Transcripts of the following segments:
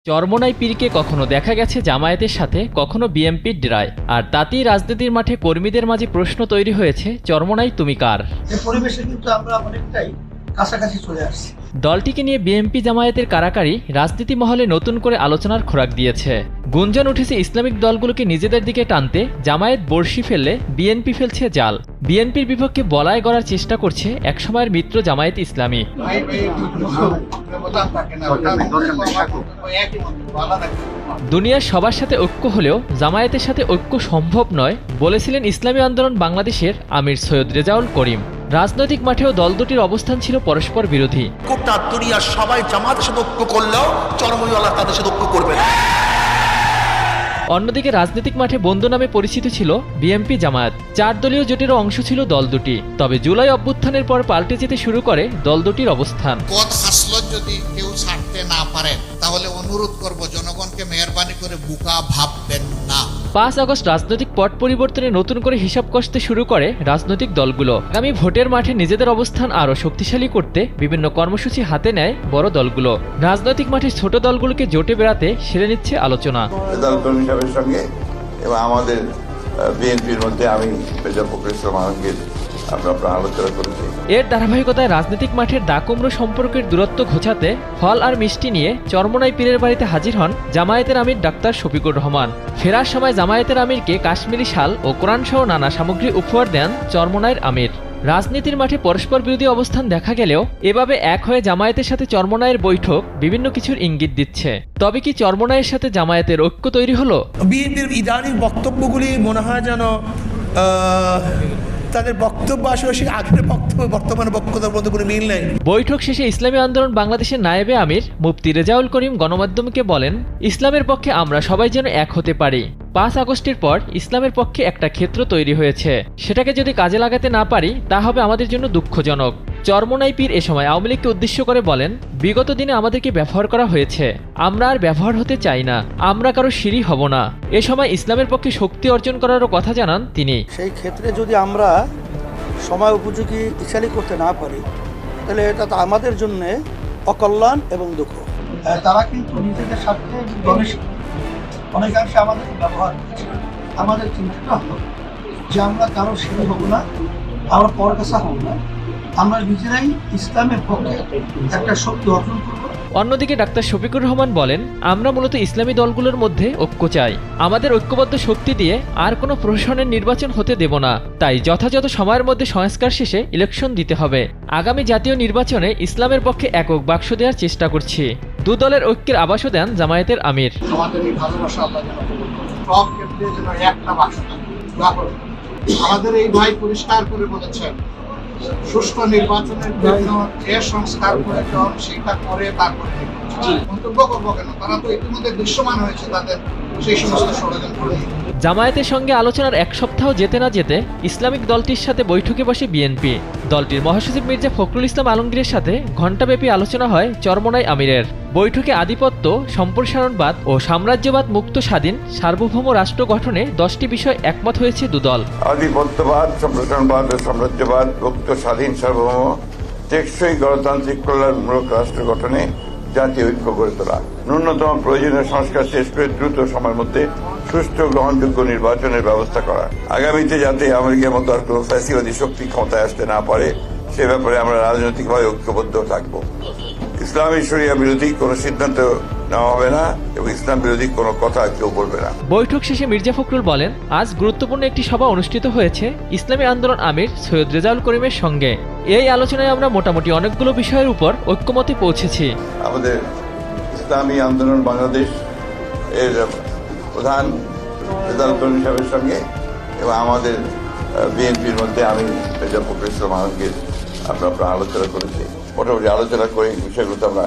চরমোনাই পীরকে কখনো দেখা গেছে জামায়াতের সাথে, কখনো বিএনপির ডেরায়, আর তাতেই রাজনীতির মাঠে কর্মীদের মাঝে প্রশ্ন তৈরি হয়েছে, চরমোনাই তুমি কার? এই পরিবেশে কিন্তু আমরা অনেকটাই কাছাকাছি চলে আসছি। দলটিকে নিয়ে বিএনপি জামায়াতের কারাকারি রাজনীতি মহলে নতুন করে আলোচনার খোরাক দিয়েছে। গুঞ্জন উঠেছে ইসলামিক দলগুলোকে নিজেদের দিকে টানতে জামায়াত বড়শি ফেললে বিএনপি ফেলছে জাল। বিএনপির বিপক্ষে বলয় গড়ার চেষ্টা করছে একসময়ের মিত্র জামায়াত ইসলামী। দুনিয়ার সবার সাথে ঐক্য হলেও জামায়াতের সাথে ঐক্য সম্ভব নয় বলেছিলেন ইসলামী আন্দোলন বাংলাদেশের আমির সৈয়দ রেজাউল করিম। রাজনৈতিক মাঠেও দল দুটির অবস্থান ছিল পরস্পর বিরোধী। গোটা দুনিয়া সবাই জামাতের সাথে ঐক্য করলেও চরমনাই তাদের সাথে ঐক্য করবে না। অন্যদিকে রাজনৈতিক মাঠে বন্ধু নামে পরিচিত ছিল বিএনপি জামায়াত। 4 দলীয় জোটেরও অংশ ছিল দল দুটি। তবে জুলাই অভ্যুত্থানের পর পাল্টে যেতে শুরু করে দল দুটির অবস্থান। পদ খাসলত যদি কেউ ছাড়তে না পারেন তাহলে অনুরোধ করব জনগণকে মেহেরবানি করে বোকা ভাববেন না। 5 আগস্ট রাজনৈতিক পট পরিবর্তনে নতুন করে হিসাব কষতে শুরু করে রাজনৈতিক দলগুলো। আগামী ভোটের মাঠে নিজেদের অবস্থান আরও শক্তিশালী করতে বিভিন্ন কর্মসূচি হাতে নেয় বড় দলগুলো। রাজনৈতিক মাঠে ছোট দলগুলোকে জোটে বেড়াতে সেরে নিচ্ছে আলোচনা। সঙ্গে এবং আমাদের বিএনপির মধ্যে আমি মির্জা ফখরুল ইসলাম আলমগীর আলোচনা করেছি। এর ধারাবাহিকতায় রাজনৈতিক মাঠের দাকুম্র সম্পর্কের দূরত্ব ঘোচাতে ফল আর মিষ্টি নিয়ে চরমোনাই পীরের বাড়িতে হাজির হন জামায়াতের আমির ডাক্তার শফিকুর রহমান। ফেরার সময় জামায়াতের আমিরকে কাশ্মীরি শাল ও কোরআনসহ নানা সামগ্রী উপহার দেন চরমোনাইয়ের আমির। রাজনীতির মাঠে পরস্পর বিরোধী অবস্থান দেখা গেলেও এভাবে এক হয়ে জামায়াতের সাথে চরমোনাইয়ের বৈঠক বিভিন্ন কিছুর ইঙ্গিত দিচ্ছে। তবে কি চরমোনাইয়ের সাথে জামায়াতের ঐক্য তৈরি হলো? বিএনপির ইদানিং বক্তব্যগুলি মনে হয় যেন তাদের বক্তব্য আসলে সেই আগের বক্তব্য বর্তমান বক্তব্যের মধ্যে কোনো মিল নেই। বৈঠক শেষে ইসলামী আন্দোলন বাংলাদেশের নায়েবে আমির মুফতি রেজাউল করিম গণমাধ্যমকে বলেন, ইসলামের পক্ষে আমরা সবাই যেন এক হতে পারি। 5 আগস্টের পর ইসলামের পক্ষে একটা ক্ষেত্র তৈরি হয়েছে, সেটাকে যদি কাজে লাগাতে না পারি তা হবে আমাদের জন্য দুঃখজনক। চরমোনাই পীর এ সময় আওয়ামী লীগকে উদ্দেশ্য করে বলেন, বিগত দিনে আমাদেরকে ব্যবহার করা হয়েছে, আমরা আর ব্যবহার হতে চাই না, আমরা কারো শিরি হব না। এ সময় ইসলামের পক্ষে শক্তি অর্জন করারও কথা জানান তিনি। সেই ক্ষেত্রে যদি আমরা সময় উপযোগী ইচ্ছালি করতে না পারি তাহলে এটা তো আমাদের জন্য অকল্যাণ এবং দুঃখ। তারা কিন্তু নিজেদের স্বার্থে অনেকাংশে আমাদের ব্যবহার করছে। আমাদের চিন্তাটা হলো যে আমরা কারো শিরি হব না, আমরা পরকাছা হব না, আমরা নিজেরাই ইসলামের পক্ষে একটা শক্তি অর্জন করব। অন্যদিকে ডাক্তার শফিকুর রহমান বলেন, আমরা মূলত ইসলামী দলগুলোর মধ্যে ঐক্য চাই। আমাদের ঐক্যবদ্ধ শক্তি দিয়ে আর কোনো প্রশাসনের নির্বাচন হতে দেব না। তাই যথাযথ সময়ের মধ্যে সংস্কার শেষে ইলেকশন দিতে হবে। আগামী জাতীয় নির্বাচনে ইসলামের পক্ষে একক বাক্স দেওয়ার চেষ্টা করছি। 2 দলের ঐক্যের আভাসও দেন জামায়াতের আমির। আমাদের এই ভালোবাসা আল্লাহ যেন কবুল করেন। সব ক্ষেত্রে যেন একটা বাক্স থাকে। আমাদের এই ভাই পরিষ্কার করে বলেছেন, সুষ্ঠু নির্বাচনের জন্য যে সংস্কার প্রয়োজন সেটা করে তারপরে মন্তব্য করবো কেন? তারা তো ইতিমধ্যে দৃশ্যমান হয়েছে তাদের সেই সমস্ত ষড়যন্ত্র নিয়ে। জামায়াতের সঙ্গে আলোচনার 1 সপ্তাহ যেতে না যেতে ইসলামিক দলটির সাথে বৈঠকে বসে বিএনপি। দলটির মহাসচিব মির্জা ফখরুল ইসলাম আলমগীরের সাথে ঘণ্টাব্যাপী আলোচনা হয় চরমোনাই আমিরের। বৈঠকে আধিপত্য, সম্প্রসারণবাদ ও সাম্রাজ্যবাদ মুক্ত স্বাধীন সার্বভৌম রাষ্ট্র গঠনে 10টি বিষয় একমত হয়েছে 2 দল। আধিপত্যবাদ, সম্প্রসারণবাদ ও সাম্রাজ্যবাদ মুক্ত স্বাধীন সার্বভৌম টেকসই গণতান্ত্রিক কল্যাণমূলক রাষ্ট্র গঠনে জাতীয় ঐক্য গড়ে তোলা, ন্যূনতম প্রয়োজনীয় সংস্কার শেষ করে দ্রুত সময়ের মধ্যে সুষ্ঠু গ্রহণযোগ্য নির্বাচনের ব্যবস্থা করা, আগামীতে যাতে আমেরিকার মতো আর কোনো ফ্যাসিবাদী শক্তি ক্ষমতায় আসতে না পারে সে ব্যাপারে আমরা রাজনৈতিকভাবে ঐক্যবদ্ধ থাকব। ইসলামী শরিয়া বিরোধী কোনো সিদ্ধান্ত নেওয়া হবে না এবং ইসলাম বিরোধী কোনো কথা কেউ বলবে না। বৈঠক শেষে মির্জা ফখরুল বলেন, আজ গুরুত্বপূর্ণ একটি সভা অনুষ্ঠিত হয়েছে ইসলামী আন্দোলন আমির সৈয়দ রেজাউল করিমের সঙ্গে। এই আলোচনায় আমরা মোটামুটি অনেকগুলো বিষয়ের উপর ঐক্যমতে পৌঁছেছি। আমাদের ইসলামী আন্দোলন বাংলাদেশ এর প্রধান রেজাউল করিম সাহেবের সঙ্গে এবং আমাদের বিএনপির মধ্যে আমি মির্জা ফখরুল ইসলাম আলমগীর আলোচনা করেছি। মোটামুটি আলোচনা করে বিষয়গুলো আমরা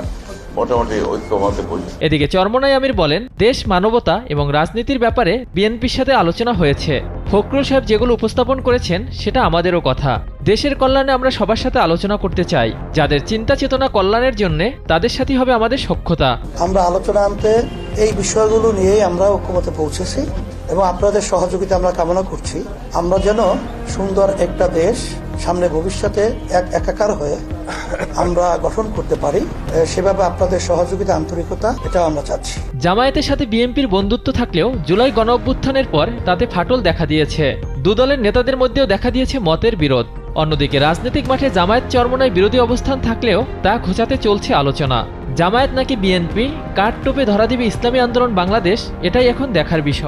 মোটামুটি ঐক্যমতে পৌঁছে। এদিকে চরমোনাই আমির বলেন, দেশ, মানবতা এবং রাজনীতির ব্যাপারে বিএনপির সাথে আলোচনা হয়েছে। ফখরুল সাহেব যেগুলো উপস্থাপন করেছেন সেটা আমাদেরও কথা। দেশের কল্যাণে আমরা সবার সাথে আলোচনা করতে চাই। যাদের চিন্তা চেতনা কল্যাণের জন্য তাদের সাথেই হবে আমাদের সখ্যতা। আমরা আলোচনা আনতে এই বিষয়গুলো নিয়েই আমরা ঐক্যমতে পৌঁছেছি এবং আপনাদের সহযোগিতা আমরা কামনা করছি। আমরা যেন সুন্দর একটা দেশ সামনে ভবিষ্যতে এক একাকার হয়ে আমরা গঠন করতে পারি, সেভাবে আপনাদের সহযোগিতা, আন্তরিকতা, এটা আমরা চাচ্ছি। জামায়াতের সাথে বিএনপির বন্ধুত্ব থাকলেও জুলাই গণঅভ্যুত্থানের পর তাতে ফাটল দেখা দিয়েছে। দলের নেতাদের মধ্যেও দেখা দিয়েছে মতের বিরোধ। অন্যদিকে রাজনৈতিক মাঠে জামায়াত চরমোনাই বিরোধী অবস্থান থাকলেও তা ঘোচাতে চলছে আলোচনা। জামায়াত নাকি বিএনপি কাঠ টোপে ধরা দিবে ইসলামী আন্দোলন বাংলাদেশ, এটাই এখন দেখার বিষয়।